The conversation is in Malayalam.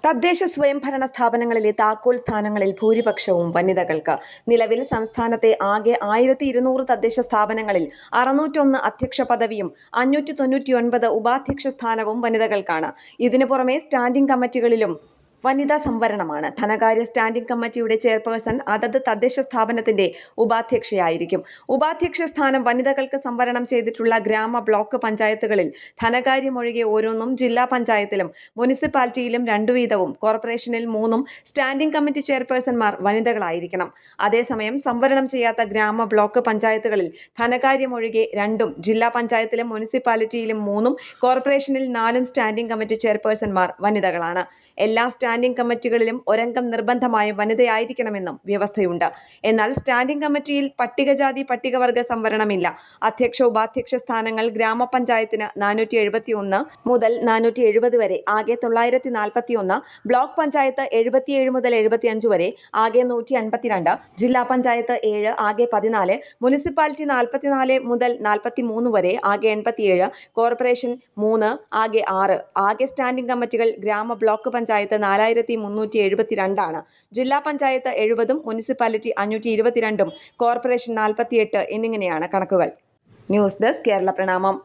തദ്ദേശ സ്വയംഭരണ സ്ഥാപനങ്ങളിലെ താക്കോൽ സ്ഥാനങ്ങളിൽ ഭൂരിപക്ഷവും വനിതകൾക്ക്. നിലവിൽ സംസ്ഥാനത്തെ ആകെ 1200 തദ്ദേശ സ്ഥാപനങ്ങളിൽ 601 അധ്യക്ഷ പദവിയും 599 ഉപാധ്യക്ഷ സ്ഥാനവും വനിതകൾക്കാണ്. ഇതിനു പുറമെ സ്റ്റാൻഡിംഗ് കമ്മിറ്റികളിലും വനിതാ സംവരണമാണ്. ധനകാര്യ സ്റ്റാൻഡിംഗ് കമ്മിറ്റിയുടെ ചെയർപേഴ്സൺ അതത് തദ്ദേശ സ്ഥാപനത്തിന്റെ ഉപാധ്യക്ഷയായിരിക്കും. ഉപാധ്യക്ഷ സ്ഥാനം വനിതകൾക്ക് സംവരണം ചെയ്തിട്ടുള്ള ഗ്രാമ ബ്ലോക്ക് പഞ്ചായത്തുകളിൽ ധനകാര്യമൊഴികെ ഓരോന്നും, ജില്ലാ പഞ്ചായത്തിലും മുനിസിപ്പാലിറ്റിയിലും 2 വീതവും, കോർപ്പറേഷനിൽ 3ഉം സ്റ്റാൻഡിംഗ് കമ്മിറ്റി ചെയർപേഴ്സൺമാർ വനിതകളായിരിക്കണം. അതേസമയം സംവരണം ചെയ്യാത്ത ഗ്രാമ ബ്ലോക്ക് പഞ്ചായത്തുകളിൽ ധനകാര്യമൊഴികെ 2ഉം, ജില്ലാ പഞ്ചായത്തിലും മുനിസിപ്പാലിറ്റിയിലും 3ഉം, കോർപ്പറേഷനിൽ 4ഉം സ്റ്റാൻഡിംഗ് കമ്മിറ്റി ചെയർപേഴ്സൺമാർ വനിതകളാണ്. എല്ലാ സ്റ്റാൻഡിംഗ് കമ്മിറ്റികളിലും ഒരംഗം നിർബന്ധമായും വനിതയായിരിക്കണമെന്നും വ്യവസ്ഥയുണ്ട്. എന്നാൽ സ്റ്റാൻഡിംഗ് കമ്മിറ്റിയിൽ പട്ടികജാതി പട്ടികവർഗ സംവരണമില്ല. അധ്യക്ഷ ഉപാധ്യക്ഷ സ്ഥാനങ്ങൾ ഗ്രാമപഞ്ചായത്തിന് 471 മുതൽ 470 വരെ ആകെ 941, ബ്ലോക്ക് പഞ്ചായത്ത് 77 മുതൽ 75 വരെ ആകെ 152, ജില്ലാ പഞ്ചായത്ത് 7 ആകെ 14, മുനിസിപ്പാലിറ്റി 44 മുതൽ 43 വരെ ആകെ 87, കോർപ്പറേഷൻ 3 ആകെ 6. ആകെ സ്റ്റാൻഡിംഗ് കമ്മിറ്റികൾ ഗ്രാമ ബ്ലോക്ക് പഞ്ചായത്ത് 4372 ജില്ലാ പഞ്ചായത്ത് 70, മുനിസിപ്പാലിറ്റി 522, കോർപ്പറേഷൻ 48 എന്നിങ്ങനെയാണ് കണക്കുകൾ. ന്യൂസ് ഡെസ്ക് കേരള പ്രണാമം.